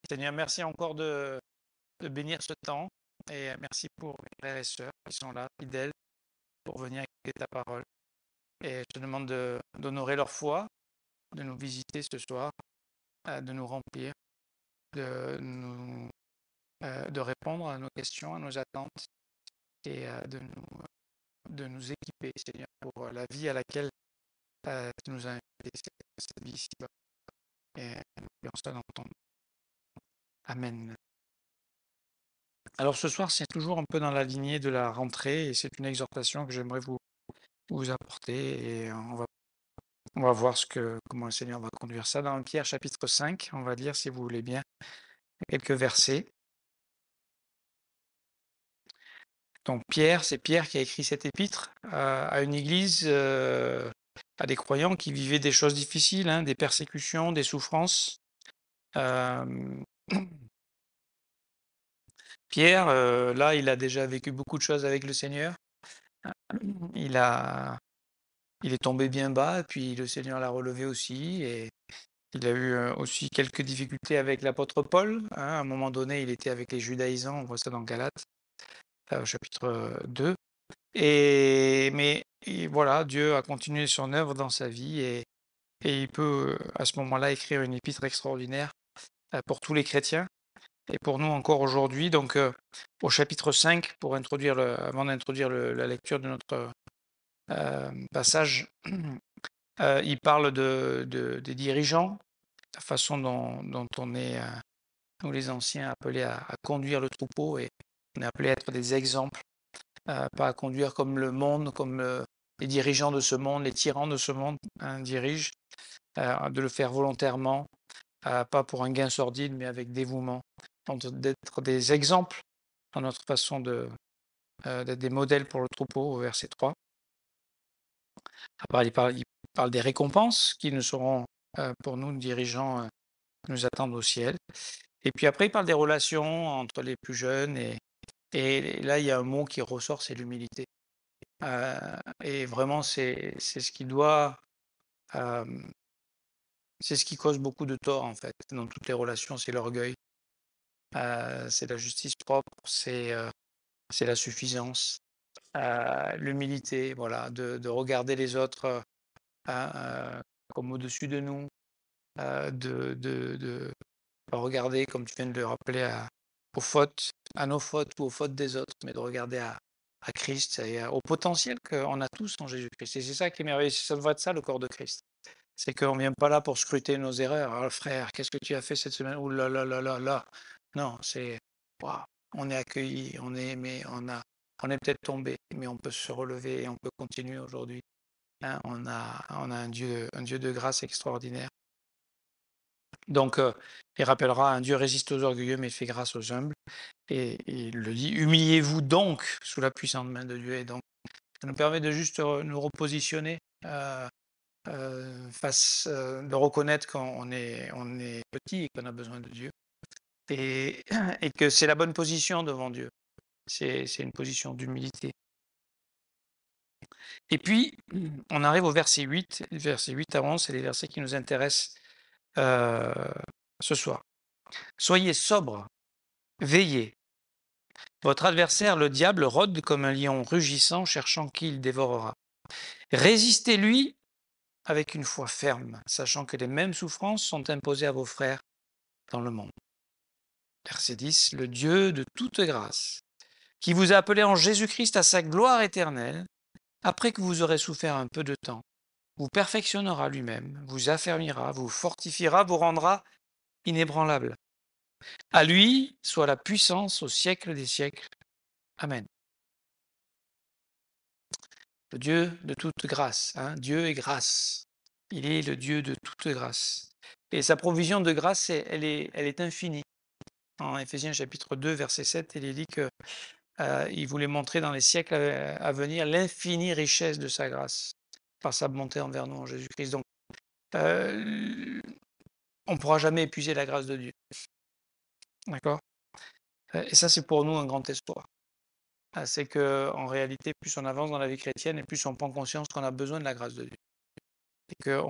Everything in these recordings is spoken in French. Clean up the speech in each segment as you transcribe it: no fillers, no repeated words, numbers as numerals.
Seigneur, merci encore de bénir ce temps et merci pour mes frères et sœurs qui sont là, fidèles, pour venir écouter ta parole. Et je te demande d'honorer leur foi, de nous visiter ce soir, de nous remplir, de, nous, de répondre à nos questions, à nos attentes et de nous équiper, Seigneur, pour la vie à laquelle tu nous as invités, cette vie ici-bas. Et nous prions ça dans ton nom. Amen. Alors ce soir, c'est toujours un peu dans la lignée de la rentrée et c'est une exhortation que j'aimerais vous apporter et on va voir comment le Seigneur va conduire ça. Dans Pierre chapitre 5, on va lire, si vous voulez bien, quelques versets. Donc Pierre, c'est Pierre qui a écrit cette épître à une église, à des croyants qui vivaient des choses difficiles, hein, des persécutions, des souffrances. Euh, Pierre, là, il a déjà vécu beaucoup de choses avec le Seigneur. Il a, il est tombé bien bas, puis le Seigneur l'a relevé aussi. Et il a eu aussi quelques difficultés avec l'apôtre Paul, hein. À un moment donné, il était avec les judaïsants, on voit ça dans Galates, au chapitre 2. Mais voilà, Dieu a continué son œuvre dans sa vie et il peut à ce moment-là écrire une épître extraordinaire pour tous les chrétiens et pour nous encore aujourd'hui. Donc au chapitre 5, avant d'introduire la lecture de notre passage, il parle des dirigeants, la façon dont on est, nous les anciens, appelés à conduire le troupeau et on est appelés à être des exemples, pas à conduire comme le monde, comme les dirigeants de ce monde, les tyrans de ce monde dirigent, de le faire volontairement, pas pour un gain sordide, mais avec dévouement, d'être des exemples dans notre façon d'être des modèles pour le troupeau, au verset 3. Après, il parle des récompenses qui nous seront, pour nous, dirigeants, nous attendent au ciel. Et puis après, il parle des relations entre les plus jeunes. Et là, il y a un mot qui ressort, c'est l'humilité. Et vraiment, c'est ce qui doit, euh, c'est ce qui cause beaucoup de tort, en fait, dans toutes les relations, c'est l'orgueil. C'est la justice propre, c'est la suffisance, l'humilité, voilà, de regarder les autres comme au-dessus de nous, de pas regarder, comme tu viens de le rappeler, aux fautes, à nos fautes ou aux fautes des autres, mais de regarder à Christ et au potentiel qu'on a tous en Jésus-Christ. Et c'est ça qui est merveilleux, ça doit être ça le corps de Christ. C'est qu'on ne vient pas là pour scruter nos erreurs. Ah, frère, qu'est-ce que tu as fait cette semaine? Ouh là là là là là. Non, c'est waouh, on est accueilli, on est aimé, on est peut-être tombé, mais on peut se relever et on peut continuer aujourd'hui. Hein, on a un Dieu de grâce extraordinaire. Donc, il rappellera, un Dieu résiste aux orgueilleux, mais fait grâce aux humbles. Et il le dit, humiliez-vous donc sous la puissante main de Dieu. Et donc, ça nous permet de juste nous repositionner de reconnaître on est petit et qu'on a besoin de Dieu. Et que c'est la bonne position devant Dieu. C'est une position d'humilité. Et puis, on arrive au verset 8. Verset 8 à 11, c'est les versets qui nous intéressent ce soir. Soyez sobres, veillez. Votre adversaire, le diable, rôde comme un lion rugissant, cherchant qui il dévorera. Résistez-lui avec une foi ferme, sachant que les mêmes souffrances sont imposées à vos frères dans le monde. Verset 10. Le Dieu de toute grâce, qui vous a appelé en Jésus-Christ à sa gloire éternelle, après que vous aurez souffert un peu de temps, vous perfectionnera lui-même, vous affermira, vous fortifiera, vous rendra inébranlable. À lui soit la puissance au siècle des siècles. Amen. Le Dieu de toute grâce, hein, Dieu est grâce. Il est le Dieu de toute grâce. Et sa provision de grâce, elle est infinie. En Éphésiens chapitre 2, verset 7, il est dit qu'il voulait montrer dans les siècles à venir l'infinie richesse de sa grâce par sa bonté envers nous en Jésus-Christ. Donc, on ne pourra jamais épuiser la grâce de Dieu. D'accord? Et ça, c'est pour nous un grand espoir. C'est qu'en réalité, plus on avance dans la vie chrétienne et plus on prend conscience qu'on a besoin de la grâce de Dieu. Et que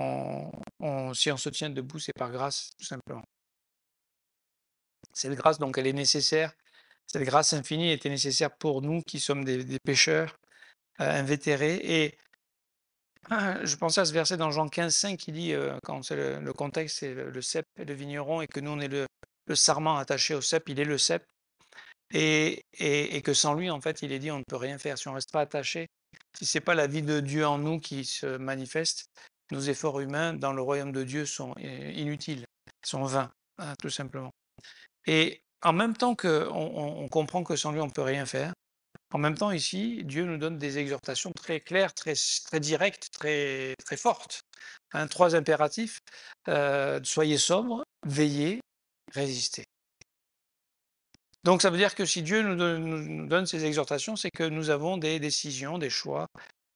si on se tient debout, c'est par grâce, tout simplement. Cette grâce, donc, elle est nécessaire. Cette grâce infinie était nécessaire pour nous qui sommes des pécheurs invétérés. Et je pensais à ce verset dans Jean 15,5 qui dit, quand c'est le contexte, c'est le cep et le vigneron, et que nous, on est le sarment attaché au cep, il est le cep, et que sans lui, en fait, il est dit, on ne peut rien faire. Si on ne reste pas attaché, si ce n'est pas la vie de Dieu en nous qui se manifeste, nos efforts humains dans le royaume de Dieu sont inutiles, sont vains, hein, tout simplement. Et en même temps qu'on comprend que sans lui, on ne peut rien faire, en même temps, ici, Dieu nous donne des exhortations très claires, très directes, très fortes. Hein, 3 impératifs, soyez sobres, veillez, résistez. Donc ça veut dire que si Dieu nous donne ces exhortations, c'est que nous avons des décisions, des choix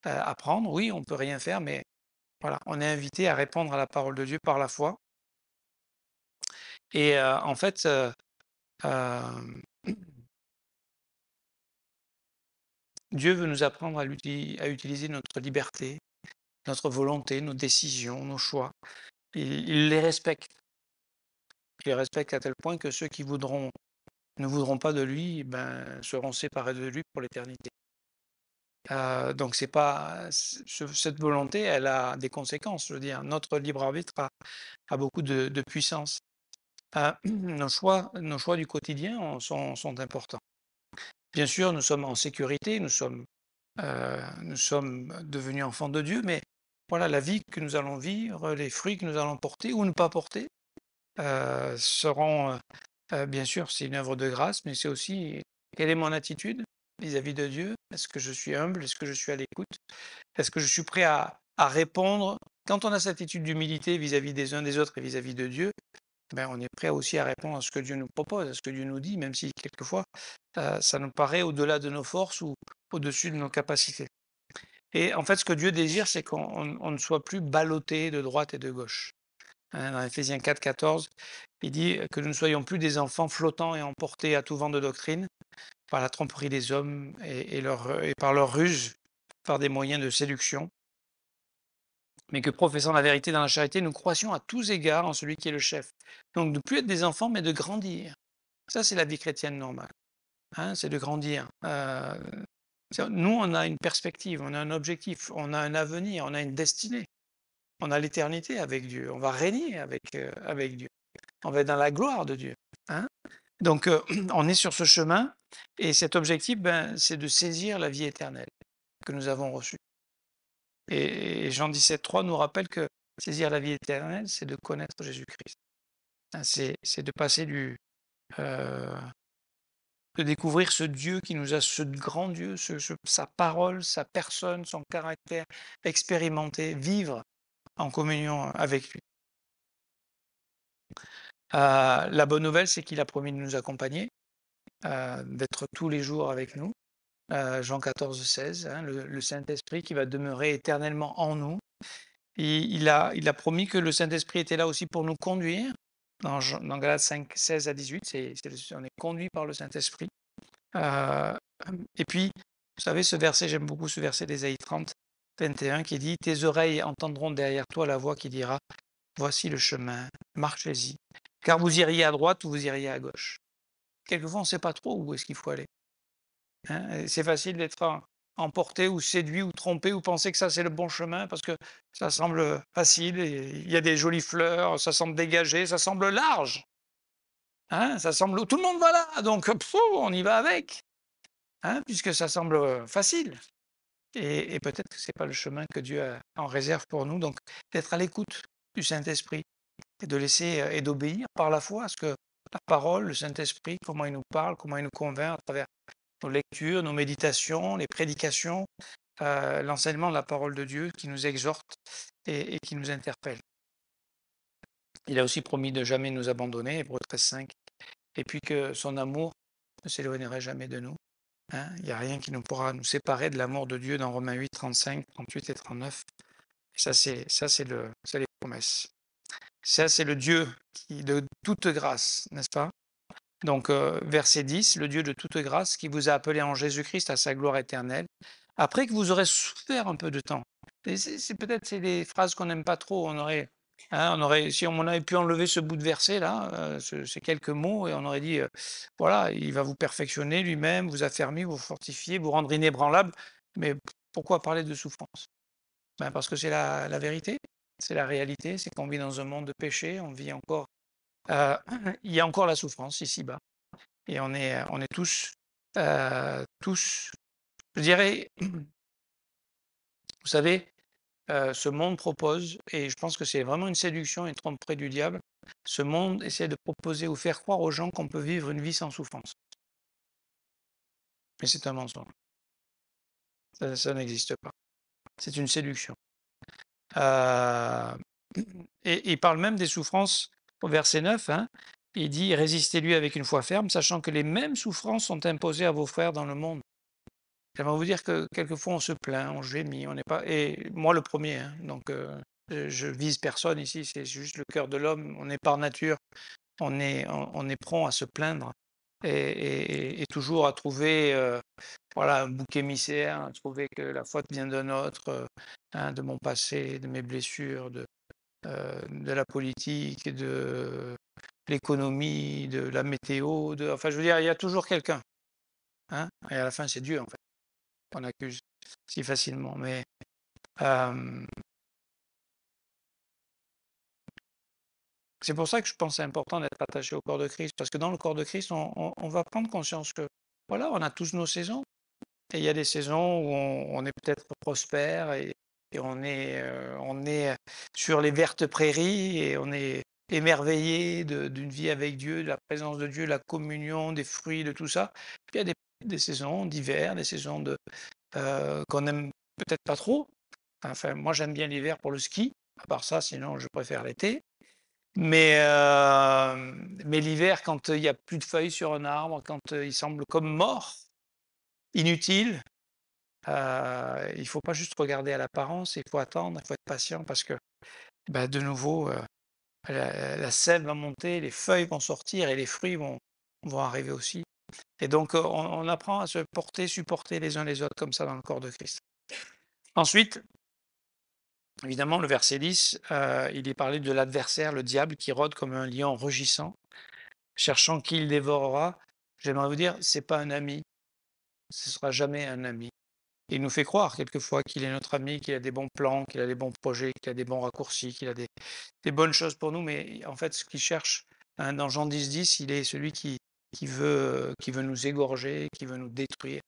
à prendre. Oui, on ne peut rien faire, mais voilà, on est invité à répondre à la parole de Dieu par la foi. Et en fait, Dieu veut nous apprendre à utiliser notre liberté, notre volonté, nos décisions, nos choix. Il les respecte. Il les respecte à tel point que ceux qui ne voudront pas de lui, ben, seront séparés de lui pour l'éternité. Donc c'est pas cette volonté, elle a des conséquences. Je veux dire, notre libre arbitre a beaucoup de puissance. Nos choix du quotidien sont importants. Bien sûr, nous sommes en sécurité, nous sommes devenus enfants de Dieu, mais voilà, la vie que nous allons vivre, les fruits que nous allons porter ou ne pas porter, seront, bien sûr, c'est une œuvre de grâce, mais c'est aussi quelle est mon attitude vis-à-vis de Dieu? Est-ce que je suis humble? Est-ce que je suis à l'écoute? Est-ce que je suis prêt à répondre? Quand on a cette attitude d'humilité vis-à-vis des uns des autres et vis-à-vis de Dieu, ben, on est prêt aussi à répondre à ce que Dieu nous propose, à ce que Dieu nous dit, même si quelquefois ça nous paraît au-delà de nos forces ou au-dessus de nos capacités. Et en fait, ce que Dieu désire, c'est qu'on ne soit plus ballotté de droite et de gauche. Hein, dans Éphésiens 4,14, il dit que nous ne soyons plus des enfants flottants et emportés à tout vent de doctrine par la tromperie des hommes et par leur ruse, par des moyens de séduction, mais que professant la vérité dans la charité, nous croissions à tous égards en celui qui est le chef. Donc de ne plus être des enfants, mais de grandir. Ça, c'est la vie chrétienne normale. Hein, c'est de grandir. Nous, on a une perspective, on a un objectif, on a un avenir, on a une destinée. On a l'éternité avec Dieu. On va régner avec Dieu. On va être dans la gloire de Dieu. Hein. Donc, on est sur ce chemin, et cet objectif, ben, c'est de saisir la vie éternelle que nous avons reçue. Et Jean 17,3 nous rappelle que saisir la vie éternelle, c'est de connaître Jésus-Christ. Hein, c'est de passer de découvrir ce Dieu qui nous a, ce grand Dieu, sa parole, sa personne, son caractère, expérimenter, vivre en communion avec lui. La bonne nouvelle, c'est qu'il a promis de nous accompagner, d'être tous les jours avec nous. Jean 14,16, hein, le Saint-Esprit qui va demeurer éternellement en nous. Et il a promis que le Saint-Esprit était là aussi pour nous conduire. Dans Galates 5, 16 à 18, on est conduit par le Saint-Esprit. Et puis, vous savez, ce verset, j'aime beaucoup ce verset d'Ésaïe 30, 21, qui dit « Tes oreilles entendront derrière toi la voix qui dira « Voici le chemin, marchez-y, car vous iriez à droite ou vous iriez à gauche. » Quelquefois, on ne sait pas trop où est-ce qu'il faut aller. Hein. C'est facile d'être emporté ou séduit ou trompé ou penser que ça, c'est le bon chemin parce que ça semble facile, et il y a des jolies fleurs, ça semble dégagé, ça semble large. Hein, ça semble, tout le monde va là, donc on y va avec. Hein, puisque ça semble facile. Et peut-être que ce n'est pas le chemin que Dieu a en réserve pour nous. Donc, d'être à l'écoute du Saint-Esprit et de laisser et d'obéir par la foi à ce que la parole, le Saint-Esprit, comment il nous parle, comment il nous convainc à travers nos lectures, nos méditations, les prédications, l'enseignement de la parole de Dieu qui nous exhorte et qui nous interpelle. Il a aussi promis de jamais nous abandonner, Hébreux 13,5, et puis que son amour ne s'éloignerait jamais de nous. Hein, il n'y a rien qui nous pourra nous séparer de l'amour de Dieu dans Romains 8, 35, 38 et 39. Et ça, c'est les promesses. Ça, c'est le Dieu de toute grâce, n'est-ce pas? Donc, verset 10, le Dieu de toute grâce qui vous a appelé en Jésus-Christ à sa gloire éternelle, après que vous aurez souffert un peu de temps. Et c'est peut-être des phrases qu'on n'aime pas trop. On aurait Hein, si on avait pu enlever ce bout de verset là, ces quelques mots et on aurait dit, voilà, il va vous perfectionner lui-même, vous affermir, vous fortifier, vous rendre inébranlable. Mais pourquoi parler de souffrance? Ben, parce que c'est la vérité, c'est la réalité, c'est qu'on vit dans un monde de péché, on vit encore, heu, il y a encore la souffrance ici-bas et on est tous, je dirais, vous savez, ce monde propose, et je pense que c'est vraiment une séduction et une tromperie du diable, ce monde essaie de proposer ou faire croire aux gens qu'on peut vivre une vie sans souffrance. Mais c'est un mensonge. Ça n'existe pas. C'est une séduction. Heu, et il parle même des souffrances au verset 9, hein. Il dit: «Résistez-lui avec une foi ferme, sachant que les mêmes souffrances sont imposées à vos frères dans le monde». J'aimerais vous dire que quelquefois on se plaint, on gémit, on n'est pas, et moi le premier, hein, donc je vise personne ici, c'est juste le cœur de l'homme. On est par nature, on est prompt à se plaindre et toujours à trouver, voilà, un bouc émissaire, à trouver que la faute vient d'un autre, hein, de mon passé, de mes blessures, de la politique, de l'économie, de la météo, enfin je veux dire, il y a toujours quelqu'un, hein, et à la fin c'est Dieu en fait qu'on accuse si facilement. Mais c'est pour ça que je pense que c'est important d'être attaché au corps de Christ, parce que dans le corps de Christ, on va prendre conscience que, voilà, on a tous nos saisons. Et il y a des saisons où on est peut-être prospère et on est sur les vertes prairies et on est émerveillé d'une vie avec Dieu, de la présence de Dieu, la communion, des fruits, de tout ça. Puis il y a des saisons d'hiver, des saisons qu'on aime peut-être pas trop. Enfin, moi j'aime bien l'hiver pour le ski. À part ça, sinon je préfère l'été. Mais l'hiver, quand il y a plus de feuilles sur un arbre, quand il semble comme mort, inutile, il ne faut pas juste regarder à l'apparence, il faut attendre, il faut être patient parce que, bah, de nouveau, la sève va monter, les feuilles vont sortir et les fruits vont arriver aussi. Et donc, on apprend à se porter, supporter les uns les autres comme ça dans le corps de Christ. Ensuite, évidemment, le verset 10, il est parlé de l'adversaire, le diable, qui rôde comme un lion rugissant, cherchant qui il dévorera. J'aimerais vous dire, c'est pas un ami, ce sera jamais un ami. Il nous fait croire quelquefois qu'il est notre ami, qu'il a des bons plans, qu'il a des bons projets, qu'il a des bons raccourcis, qu'il a des bonnes choses pour nous, mais en fait, ce qu'il cherche, hein, dans Jean 10, il est celui qui veut nous égorger, qui veut nous détruire,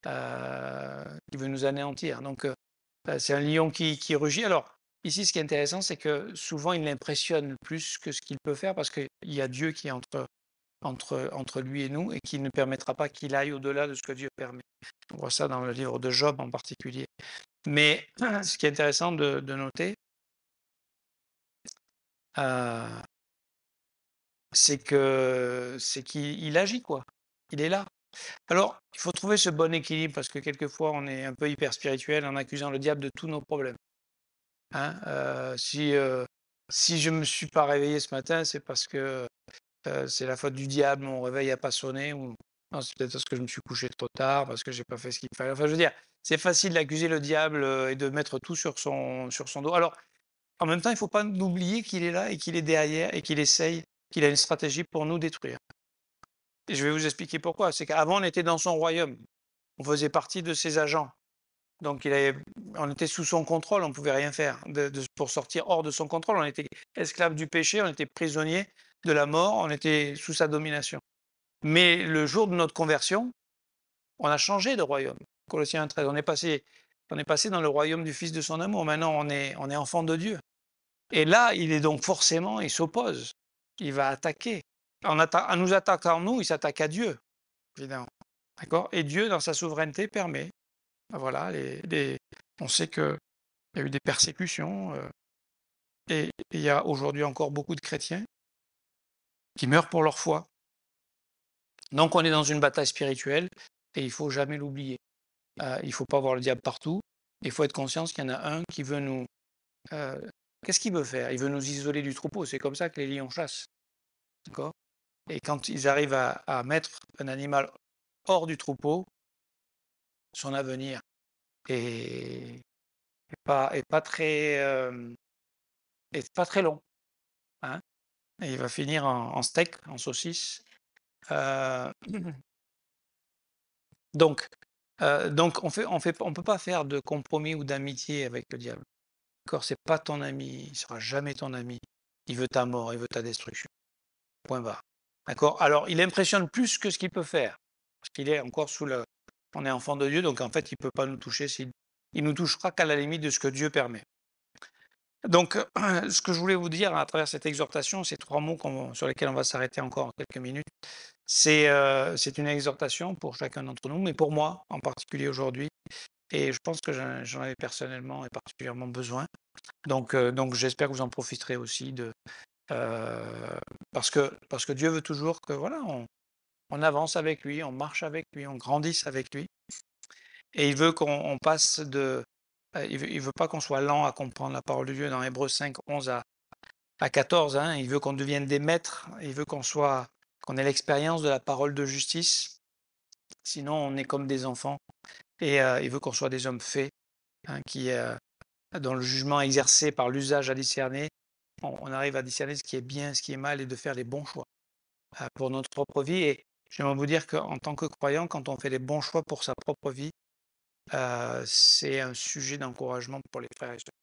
qui veut nous anéantir. Donc, c'est un lion qui rugit. Alors, ici, ce qui est intéressant, c'est que souvent, il l'impressionne plus que ce qu'il peut faire parce qu'il y a Dieu qui est entre lui et nous et qui ne permettra pas qu'il aille au-delà de ce que Dieu permet. On voit ça dans le livre de Job en particulier. Mais ce qui est intéressant de noter, euh, c'est qu'il agit, quoi. Il est là. Alors, il faut trouver ce bon équilibre parce que quelquefois, on est un peu hyper spirituel en accusant le diable de tous nos problèmes. Hein. Si je ne me suis pas réveillé ce matin, c'est parce que c'est la faute du diable, mon réveil n'a pas sonné, ou non, c'est peut-être parce que je me suis couché trop tard, parce que j'ai pas fait ce qu'il fallait. Enfin, je veux dire, c'est facile d'accuser le diable et de mettre tout sur son dos. Alors, en même temps, il ne faut pas oublier qu'il est là et qu'il est derrière et qu'il a une stratégie pour nous détruire. Et je vais vous expliquer pourquoi. C'est qu'avant, on était dans son royaume. On faisait partie de ses agents. Donc, on était sous son contrôle, on ne pouvait rien faire. Pour sortir hors de son contrôle, on était esclave du péché, on était prisonnier de la mort, on était sous sa domination. Mais le jour de notre conversion, on a changé de royaume. Colossiens 13, on est passé dans le royaume du Fils de son amour. Maintenant, on est enfant de Dieu. Et là, il est donc forcément, il s'oppose. Il va attaquer. En nous attaquant, nous, il s'attaque à Dieu, évidemment. D'accord. Et Dieu, dans sa souveraineté, permet. Voilà, on sait qu'il y a eu des persécutions. Et il y a aujourd'hui encore beaucoup de chrétiens qui meurent pour leur foi. Donc, on est dans une bataille spirituelle et il ne faut jamais l'oublier. Il ne faut pas voir le diable partout. Il faut être conscient qu'il y en a un qui veut nous. euh, Qu'est-ce qu'il veut faire? Il veut nous isoler du troupeau. C'est comme ça que les lions chassent. D'accord. Et quand ils arrivent à mettre un animal hors du troupeau, son avenir est pas très et pas très long, hein, et il va finir en steak, en saucisse. Heu, donc on peut pas faire de compromis ou d'amitié avec le diable. D'accord? C'est pas ton ami, il sera jamais ton ami. Il veut ta mort, il veut ta destruction. Point barre. D'accord? Alors, il impressionne plus que ce qu'il peut faire, parce qu'il est encore sous le on est enfant de Dieu, donc en fait, il peut pas nous toucher il nous touchera qu'à la limite de ce que Dieu permet. Donc, ce que je voulais vous dire à travers cette exhortation, ces 3 mots sur lesquels on va s'arrêter encore quelques minutes, c'est une exhortation pour chacun d'entre nous, mais pour moi en particulier aujourd'hui, et je pense que j'en avais personnellement et particulièrement besoin. Donc j'espère que vous en profiterez aussi parce que Dieu veut toujours que voilà, on avance avec lui, on marche avec lui, on grandisse avec lui, et il veut qu'on passe il veut pas qu'on soit lent à comprendre la parole de Dieu dans Hébreux 5, 11 à 14, hein. Il veut qu'on devienne des maîtres, il veut qu'on ait l'expérience de la parole de justice, sinon on est comme des enfants, et il veut qu'on soit des hommes faits, hein, dans le jugement exercé par l'usage à discerner, on arrive à discerner ce qui est bien, ce qui est mal, et de faire les bons choix pour notre propre vie. Et j'aimerais vous dire qu'en tant que croyant, quand on fait les bons choix pour sa propre vie, c'est un sujet d'encouragement pour les frères et sœurs.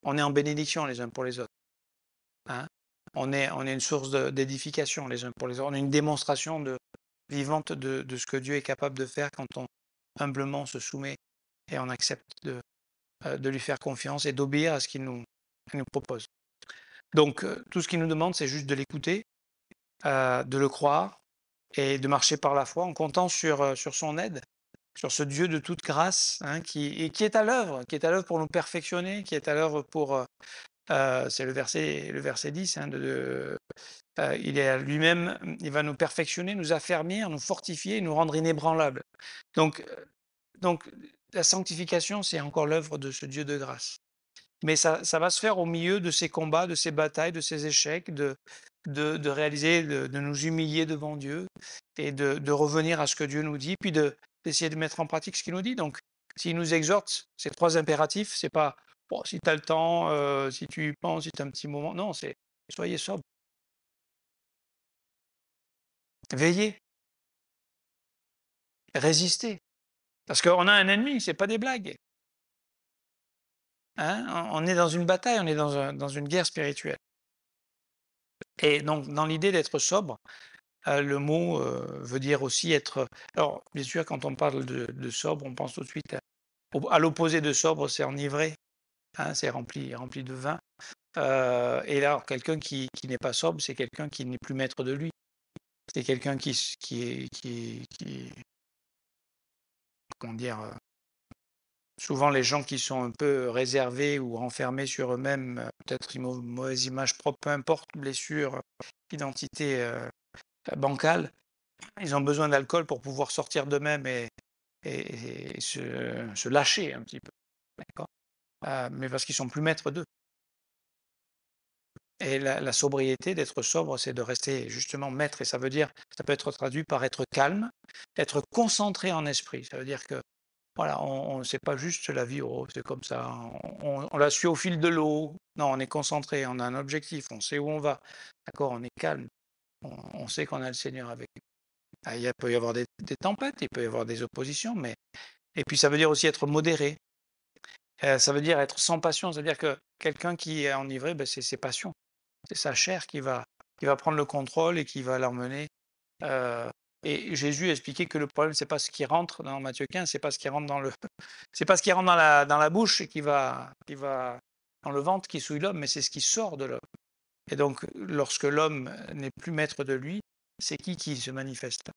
On est en bénédiction les uns pour les autres, hein. On est une source d'édification les uns pour les autres. On est une démonstration vivante de ce que Dieu est capable de faire quand on humblement se soumet et on accepte de lui faire confiance et d'obéir à ce qu'il nous propose. Donc, tout ce qu'il nous demande, c'est juste de l'écouter, de le croire et de marcher par la foi en comptant sur son aide, sur ce Dieu de toute grâce, hein, qui est à l'œuvre, pour nous perfectionner, qui est à l'œuvre c'est le verset 10, hein, il est à lui-même, il va nous perfectionner, nous affermir, nous fortifier, nous rendre inébranlables. Donc, donc la sanctification, c'est encore l'œuvre de ce Dieu de grâce. Mais ça va se faire au milieu de ces combats, de ces batailles, de ces échecs, de réaliser, de nous humilier devant Dieu et de revenir à ce que Dieu nous dit, puis d'essayer de mettre en pratique ce qu'il nous dit. Donc, s'il nous exhorte, ces 3 impératifs, c'est pas bon, si tu as le temps, si tu y penses, si tu as un petit moment. Non, c'est soyez sobre, veillez, résistez. Parce qu'on a un ennemi, c'est pas des blagues, hein. On est dans une bataille, on est dans une guerre spirituelle. Et donc, dans l'idée d'être sobre, le mot veut dire aussi être. Alors, bien sûr, quand on parle de sobre, on pense tout de suite à l'opposé de sobre, c'est enivré, hein, c'est rempli de vin. Et là, quelqu'un qui n'est pas sobre, c'est quelqu'un qui n'est plus maître de lui. C'est quelqu'un comment dire, souvent les gens qui sont un peu réservés ou renfermés sur eux-mêmes, peut-être une mauvaise image propre, peu importe, blessure, identité bancale, ils ont besoin d'alcool pour pouvoir sortir d'eux-mêmes et se lâcher un petit peu, d'accord? Mais parce qu'ils sont plus maîtres d'eux. Et la sobriété, d'être sobre, c'est de rester justement maître, et ça peut être traduit par être calme, être concentré en esprit. Ça veut dire que voilà, c'est pas juste la vie, oh, c'est comme ça, on la suit au fil de l'eau. Non, on est concentré, on a un objectif, on sait où on va, d'accord? On est calme, on sait qu'on a le Seigneur avec nous. Ah, il peut y avoir des tempêtes, il peut y avoir des oppositions, mais et puis ça veut dire aussi être modéré. Ça veut dire être sans passion, c'est-à-dire que quelqu'un qui est enivré, c'est ses passions. C'est sa chair qui va prendre le contrôle et qui va l'emmener. euh, et Jésus expliquait que le problème, c'est pas ce qui rentre dans Matthieu 15, c'est pas ce qui rentre c'est pas ce qui rentre dans la bouche et qui va dans le ventre qui souille l'homme, mais c'est ce qui sort de l'homme. Et donc, lorsque l'homme n'est plus maître de lui, c'est qui se manifeste?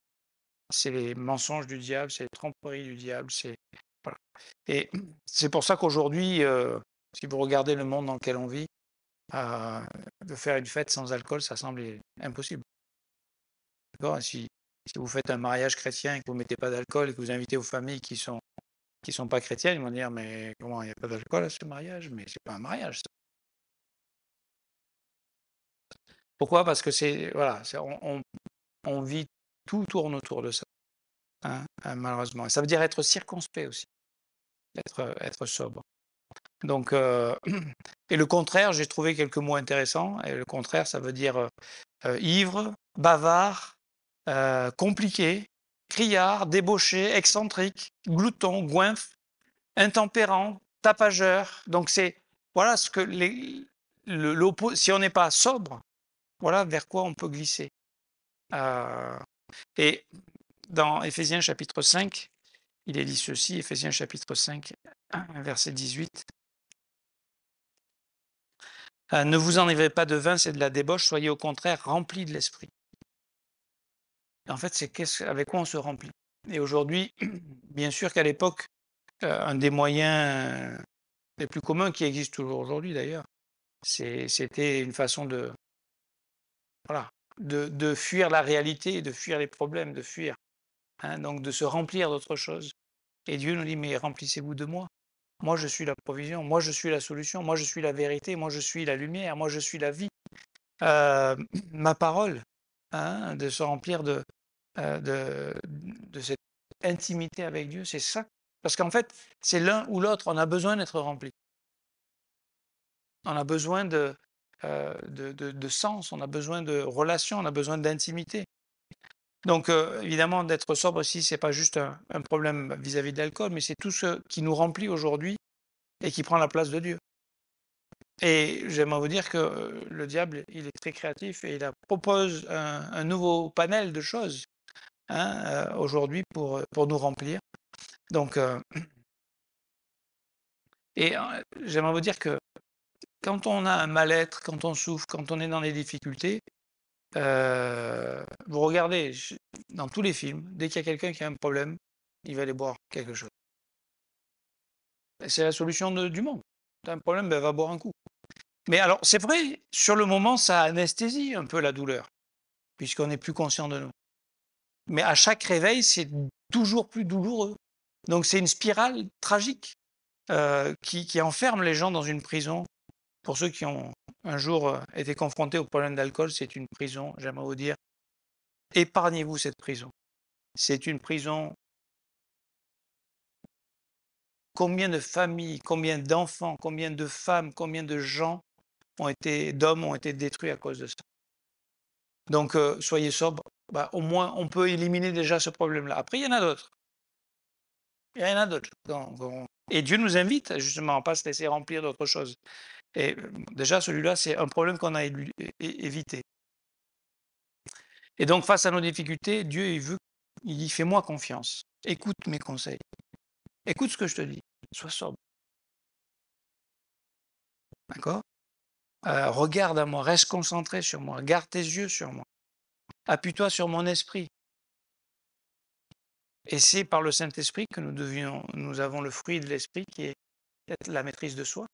C'est les mensonges du diable, c'est les tromperies du diable, voilà. Et c'est pour ça qu'aujourd'hui, si vous regardez le monde dans lequel on vit, de faire une fête sans alcool, ça semble impossible. D'accord? Si vous faites un mariage chrétien et que vous ne mettez pas d'alcool et que vous invitez vos familles qui sont pas chrétiennes, ils vont dire mais comment il n'y a pas d'alcool à ce mariage? Mais c'est pas un mariage, ça. Pourquoi? Parce que c'est voilà, on vit, tout tourne autour de ça, hein, malheureusement. Et ça veut dire être circonspect aussi, être sobre. Donc, et le contraire, j'ai trouvé quelques mots intéressants. Et le contraire, ça veut dire ivre, bavard, compliqué, criard, débauché, excentrique, glouton, goinfre, intempérant, tapageur. Donc c'est voilà ce que si on n'est pas sobre, voilà vers quoi on peut glisser. Et dans Éphésiens chapitre 5, il est dit ceci, Éphésiens chapitre 5, verset 18. Ne vous enlevez pas de vin, c'est de la débauche, soyez au contraire remplis de l'esprit. En fait, c'est avec quoi on se remplit. Et aujourd'hui, bien sûr qu'à l'époque, un des moyens les plus communs qui existent toujours aujourd'hui d'ailleurs, c'était une façon de, voilà, de fuir la réalité, de fuir les problèmes, de fuir, hein, donc de se remplir d'autre chose. Et Dieu nous dit, mais remplissez-vous de moi. Moi, je suis la provision, moi, je suis la solution, moi, je suis la vérité, moi, je suis la lumière, moi, je suis la vie. Ma parole, hein, de se remplir de cette intimité avec Dieu, c'est ça. Parce qu'en fait, c'est l'un ou l'autre, on a besoin d'être rempli. On a besoin de sens, on a besoin de relations, on a besoin d'intimité. Donc, évidemment, d'être sobre aussi, c'est pas juste un problème vis-à-vis de l'alcool, mais c'est tout ce qui nous remplit aujourd'hui et qui prend la place de Dieu. Et j'aimerais vous dire que le diable, il est très créatif et il propose un nouveau panel de choses, hein, aujourd'hui pour nous remplir. Donc, j'aimerais vous dire que quand on a un mal-être, quand on souffre, quand on est dans des difficultés, vous regardez dans tous les films, dès qu'il y a quelqu'un qui a un problème, il va aller boire quelque chose. Et c'est la solution du monde. Tu as un problème, ben, va boire un coup. Mais alors, c'est vrai, sur le moment, ça anesthésie un peu la douleur, puisqu'on n'est plus conscient de nous. Mais à chaque réveil, c'est toujours plus douloureux. Donc c'est une spirale tragique qui enferme les gens dans une prison. Pour ceux qui ont un jour été confrontés au problème d'alcool, c'est une prison, j'aimerais vous dire, épargnez-vous cette prison. C'est une prison. Combien de familles, combien d'enfants, combien de femmes, combien de gens d'hommes ont été détruits à cause de ça. Donc soyez sobres, bah, au moins on peut éliminer déjà ce problème-là. Après, il y en a d'autres. Il y en a d'autres. Et Dieu nous invite justement à ne pas se laisser remplir d'autres choses. Et déjà, celui-là, c'est un problème qu'on a évité. Et donc, face à nos difficultés, Dieu, il dit, fais-moi confiance. Écoute mes conseils. Écoute ce que je te dis. Sois sobre. D'accord? Regarde à moi, reste concentré sur moi, garde tes yeux sur moi. Appuie-toi sur mon esprit. Et c'est par le Saint-Esprit que nous avons le fruit de l'esprit qui est la maîtrise de soi.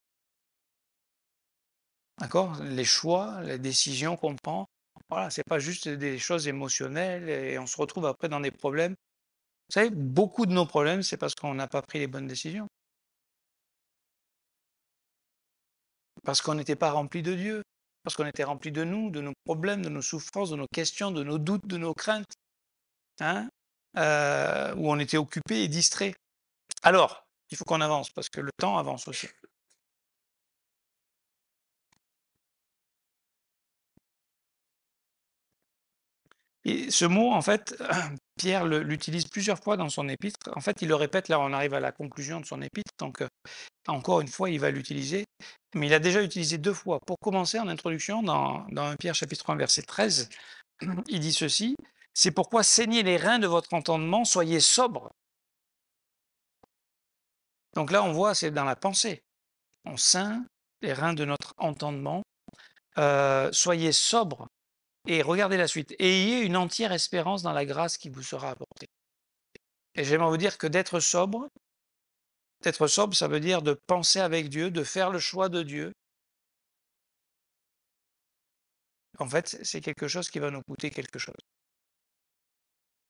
D'accord? Les choix, les décisions qu'on prend, voilà, c'est pas juste des choses émotionnelles et on se retrouve après dans des problèmes. Vous savez, beaucoup de nos problèmes, c'est parce qu'on n'a pas pris les bonnes décisions. Parce qu'on n'était pas rempli de Dieu. Parce qu'on était rempli de nous, de nos problèmes, de nos souffrances, de nos questions, de nos doutes, de nos craintes. Hein? Où on était occupé et distrait. Alors, il faut qu'on avance parce que le temps avance aussi. Et ce mot, en fait, Pierre l'utilise plusieurs fois dans son épître. En fait, il le répète, là, on arrive à la conclusion de son épître, donc encore une fois, il va l'utiliser. Mais il a déjà utilisé 2 fois. Pour commencer, en introduction, dans 1 Pierre chapitre 1, verset 13, il dit ceci: c'est pourquoi saignez les reins de votre entendement, soyez sobres. Donc là, on voit, c'est dans la pensée. On ceint les reins de notre entendement. Soyez sobres. Et regardez la suite. Ayez une entière espérance dans la grâce qui vous sera apportée. Et j'aimerais vous dire que d'être sobre, ça veut dire de penser avec Dieu, de faire le choix de Dieu. En fait, c'est quelque chose qui va nous coûter quelque chose.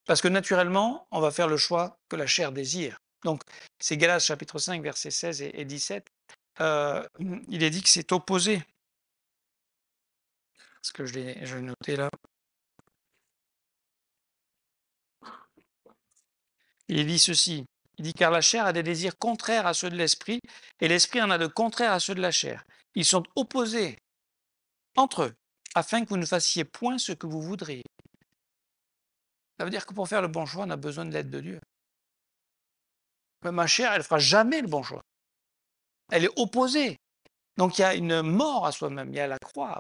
Parce que naturellement, on va faire le choix que la chair désire. Donc, c'est Galates chapitre 5, versets 16 et 17. Il est dit que c'est opposé. Ce que je l'ai noté là. Il est dit ceci: Il dit car la chair a des désirs contraires à ceux de l'esprit et l'esprit en a de contraires à ceux de la chair. Ils sont opposés entre eux afin que vous ne fassiez point ce que vous voudriez. Ça veut dire que pour faire le bon choix, on a besoin de l'aide de Dieu. Mais ma chair, elle ne fera jamais le bon choix. Elle est opposée. Donc il y a une mort à soi-même, il y a la croix.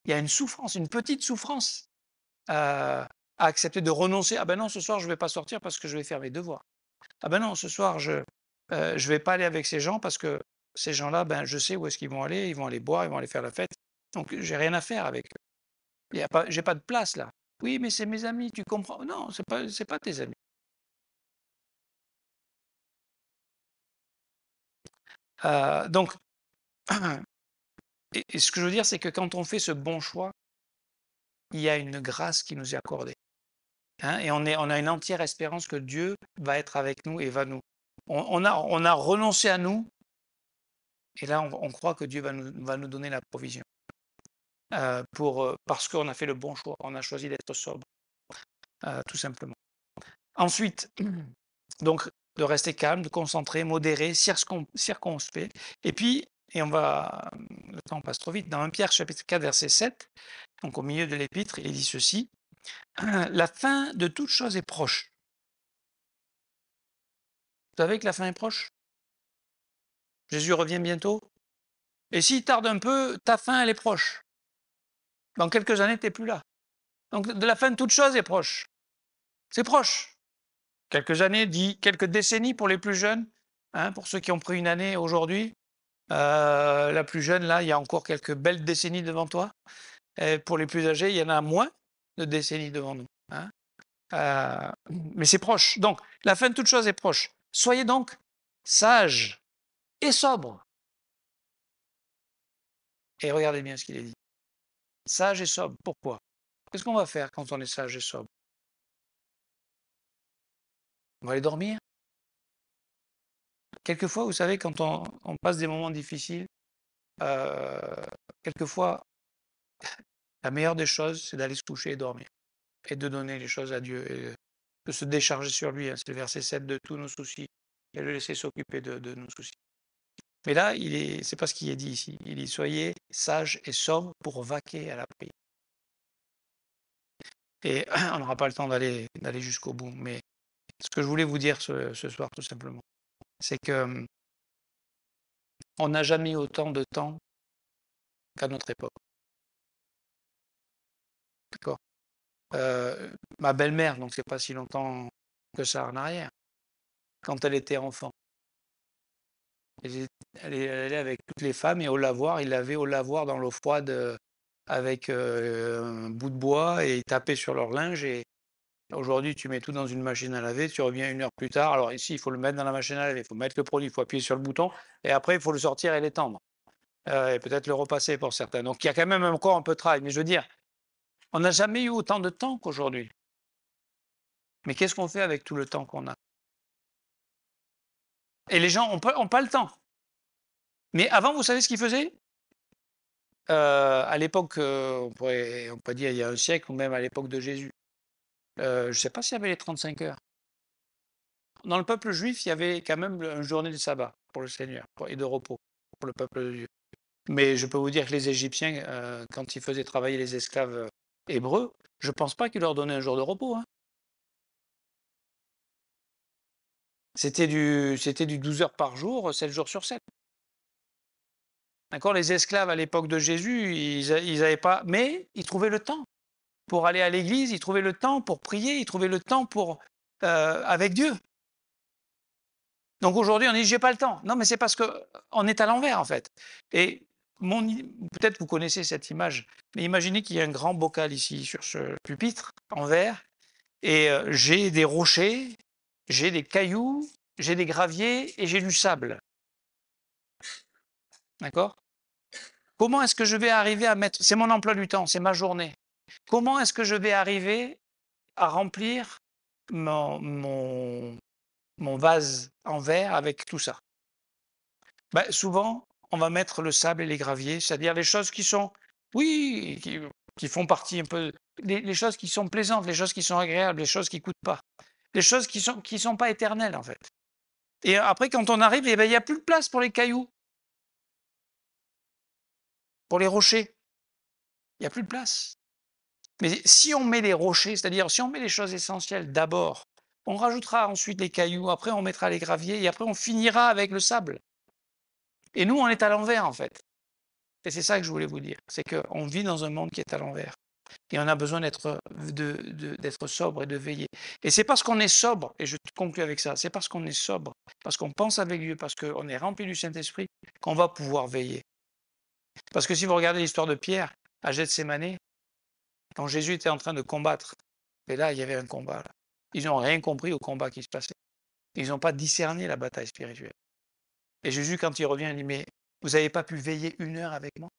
Il y a une souffrance, une petite souffrance à accepter de renoncer. Ah ben non, ce soir, je ne vais pas sortir parce que je vais faire mes devoirs. Ah ben non, ce soir, je ne vais pas aller avec ces gens parce que ces gens-là, ben, je sais où est-ce qu'ils vont aller boire, ils vont aller faire la fête. Donc, j'ai rien à faire avec eux. J'ai pas de place là. Oui, mais c'est mes amis, tu comprends? Non, c'est pas tes amis. Donc, et ce que je veux dire, c'est que quand on fait ce bon choix, il y a une grâce qui nous est accordée. Hein, et on a une entière espérance que Dieu va être avec nous et va nous. On a renoncé à nous, et là, on croit que Dieu va nous donner la provision. Parce qu'on a fait le bon choix, on a choisi d'être sobre, tout simplement. Ensuite, donc, de rester calme, de concentrer, modéré, circonspect. Et puis, le temps passe trop vite, dans 1 Pierre chapitre 4, verset 7, donc au milieu de l'épître, il dit ceci, la fin de toute chose est proche. Vous savez que la fin est proche? Jésus revient bientôt. Et s'il tarde un peu, ta fin, elle est proche. Dans quelques années, tu n'es plus là. Donc, de la fin de toute chose est proche. C'est proche. Quelques années, dit quelques décennies pour les plus jeunes. Hein, pour ceux qui ont pris une année aujourd'hui, la plus jeune, là, il y a encore quelques belles décennies devant toi. Et pour les plus âgés, il y en a moins de décennies devant nous. Hein. Mais c'est proche. Donc, la fin de toute chose est proche. Soyez donc sages et sobres. Et regardez bien ce qu'il est dit. Sage et sobre. Pourquoi? Qu'est-ce qu'on va faire quand on est sage et sobre? On va aller dormir? Quelquefois, vous savez, quand on passe des moments difficiles, quelquefois, la meilleure des choses, c'est d'aller se coucher et dormir. Et de donner les choses à Dieu et de se décharger sur lui. Hein. C'est le verset 7 de tous nos soucis. Et le laisser s'occuper de nos soucis. Mais là, c'est pas ce qui est dit ici. Il dit soyez sages et sobres pour vaquer à la prière. Et on n'aura pas le temps d'aller jusqu'au bout. Mais ce que je voulais vous dire ce soir, tout simplement, c'est que on n'a jamais eu autant de temps qu'à notre époque. D'accord. Ma belle-mère, donc c'est pas si longtemps que ça en arrière, quand elle était enfant, elle est allée avec toutes les femmes et au lavoir, il l'avait au lavoir dans l'eau froide avec un bout de bois et il tapait sur leur linge. Et aujourd'hui, tu mets tout dans une machine à laver, tu reviens 1 heure plus tard. Alors ici, il faut le mettre dans la machine à laver, il faut mettre le produit, il faut appuyer sur le bouton et après, il faut le sortir et l'étendre. Et peut-être le repasser pour certains. Donc il y a quand même encore un peu de travail. Mais je veux dire, on n'a jamais eu autant de temps qu'aujourd'hui. Mais qu'est-ce qu'on fait avec tout le temps qu'on a? Et les gens ont pas le temps. Mais avant, vous savez ce qu'ils faisaient? À l'époque, on pourrait dire il y a un siècle ou même à l'époque de Jésus. Je ne sais pas s'il y avait les 35 heures. Dans le peuple juif, il y avait quand même une journée de sabbat pour le Seigneur et de repos pour le peuple de Dieu. Mais je peux vous dire que les Égyptiens, quand ils faisaient travailler les esclaves hébreux, je ne pense pas qu'ils leur donnaient un jour de repos. Hein. C'était du 12 heures par jour, 7 jours sur 7. D'accord? Les esclaves à l'époque de Jésus, ils n'avaient pas. Mais ils trouvaient le temps pour aller à l'église, ils trouvaient le temps pour prier, ils trouvaient le temps avec Dieu. Donc aujourd'hui, on dit j'ai pas le temps. Non, mais c'est parce qu'on est à l'envers en fait. Et peut-être vous connaissez cette image, mais imaginez qu'il y a un grand bocal ici sur ce pupitre en verre, et j'ai des rochers, j'ai des cailloux, j'ai des graviers et j'ai du sable. D'accord? Comment est-ce que je vais arriver à mettre. C'est mon emploi du temps, c'est ma journée. Comment est-ce que je vais arriver à remplir mon vase en verre avec tout ça? Ben, souvent, on va mettre le sable et les graviers, c'est-à-dire les choses qui sont, oui, qui font partie un peu, les choses qui sont plaisantes, les choses qui sont agréables, les choses qui ne coûtent pas, les choses qui sont pas éternelles en fait. Et après, quand on arrive, eh ben, il n'y a plus de place pour les cailloux, pour les rochers. Il n'y a plus de place. Mais si on met les rochers, c'est-à-dire si on met les choses essentielles d'abord, on rajoutera ensuite les cailloux, après on mettra les graviers et après on finira avec le sable. Et nous, on est à l'envers en fait. Et c'est ça que je voulais vous dire, c'est qu'on vit dans un monde qui est à l'envers. Et on a besoin d'être sobre et de veiller. Et c'est parce qu'on est sobre, et je conclue avec ça, c'est parce qu'on est sobre, parce qu'on pense avec Dieu, parce qu'on est rempli du Saint-Esprit, qu'on va pouvoir veiller. Parce que si vous regardez l'histoire de Pierre, à Gethsémanée, quand Jésus était en train de combattre, et là, il y avait un combat. Là. Ils n'ont rien compris au combat qui se passait. Ils n'ont pas discerné la bataille spirituelle. Et Jésus, quand il revient, il dit, mais vous n'avez pas pu veiller 1 heure avec moi?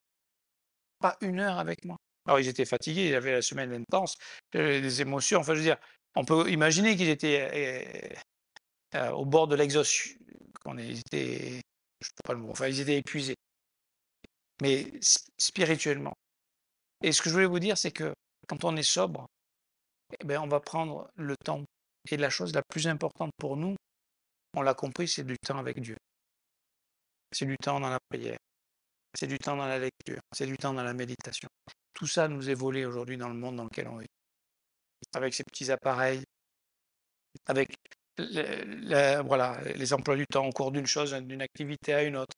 Pas 1 heure avec moi. Alors, ils étaient fatigués, ils avaient la semaine intense, des émotions. Enfin, je veux dire, on peut imaginer qu'ils étaient au bord de l'exhaustion. Ils étaient, je ne sais pas le mot, enfin, ils étaient épuisés. Mais spirituellement. Et ce que je voulais vous dire, c'est que quand on est sobre, eh ben, on va prendre le temps. Et la chose la plus importante pour nous, on l'a compris, c'est du temps avec Dieu. C'est du temps dans la prière. C'est du temps dans la lecture. C'est du temps dans la méditation. Tout ça nous est volé aujourd'hui dans le monde dans lequel on vit. Avec ces petits appareils, avec voilà, les emplois du temps au cours d'une chose, d'une activité à une autre,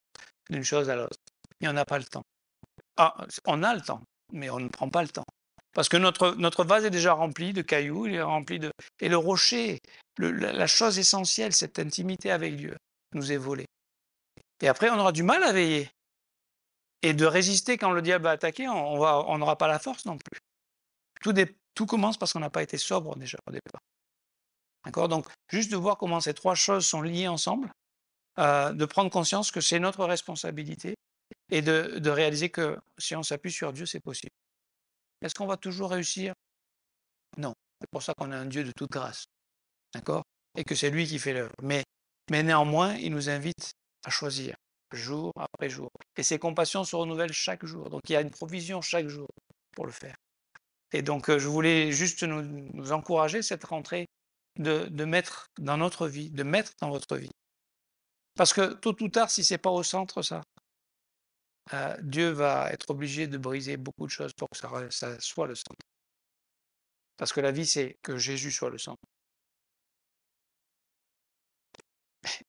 d'une chose à l'autre. Et on n'a pas le temps. Ah, on a le temps, mais on ne prend pas le temps. Parce que notre vase est déjà rempli de cailloux, il est rempli de... Et le rocher, la chose essentielle, cette intimité avec Dieu, nous est volée. Et après, on aura du mal à veiller. Et de résister quand le diable va attaquer, on n'aura pas la force non plus. Tout commence parce qu'on n'a pas été sobre déjà au départ. D'accord? Donc, juste de voir comment ces 3 choses sont liées ensemble, de prendre conscience que c'est notre responsabilité et de réaliser que si on s'appuie sur Dieu, c'est possible. Est-ce qu'on va toujours réussir? Non. C'est pour ça qu'on a un Dieu de toute grâce. D'accord? Et que c'est lui qui fait l'œuvre. Mais néanmoins, il nous invite à choisir jour après jour. Et ses compassions se renouvellent chaque jour. Donc il y a une provision chaque jour pour le faire. Et donc je voulais juste nous encourager cette rentrée de mettre dans notre vie, de mettre dans votre vie. Parce que tôt ou tard, si ce n'est pas au centre, ça, Dieu va être obligé de briser beaucoup de choses pour que ça soit le centre. Parce que la vie, c'est que Jésus soit le centre.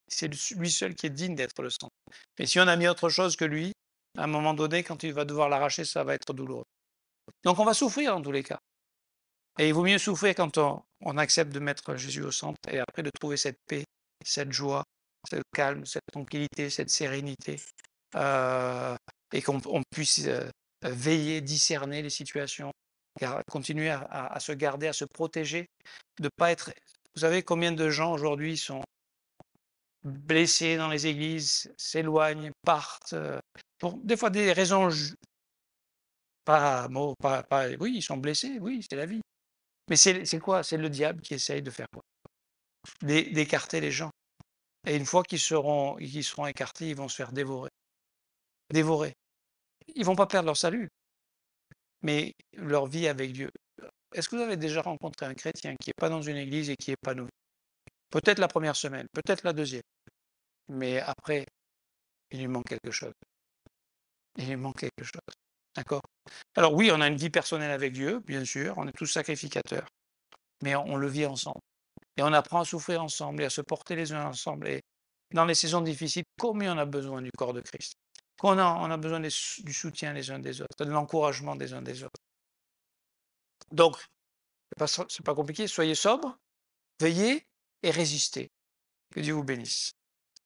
C'est lui seul qui est digne d'être le centre. Mais si on a mis autre chose que lui, à un moment donné, quand il va devoir l'arracher, ça va être douloureux. Donc on va souffrir dans tous les cas. Et il vaut mieux souffrir quand on accepte de mettre Jésus au centre et après de trouver cette paix, cette joie, ce calme, cette tranquillité, cette sérénité. Et qu'on puisse veiller, discerner les situations, continuer à se garder, à se protéger, de ne pas être... Vous savez combien de gens aujourd'hui sont blessés dans les églises, s'éloignent, partent, pour des fois des raisons oui, ils sont blessés, oui, c'est la vie. Mais c'est quoi? C'est le diable qui essaye de faire quoi? D'écarter les gens. Et une fois qu'ils seront écartés, ils vont se faire dévorer. Dévorer. Ils vont pas perdre leur salut, mais leur vie avec Dieu. Est-ce que vous avez déjà rencontré un chrétien qui n'est pas dans une église et qui est épanoui? Peut-être la première semaine, peut-être la deuxième, mais après, il lui manque quelque chose. Il lui manque quelque chose. D'accord? Alors oui, on a une vie personnelle avec Dieu, bien sûr, on est tous sacrificateurs, mais on le vit ensemble. Et on apprend à souffrir ensemble et à se porter les uns ensemble. Et dans les saisons difficiles, combien on a besoin du corps de Christ? On a besoin du soutien les uns des autres, de l'encouragement des uns des autres. Donc, c'est pas compliqué, soyez sobres, veillez et résistez. Que Dieu vous bénisse.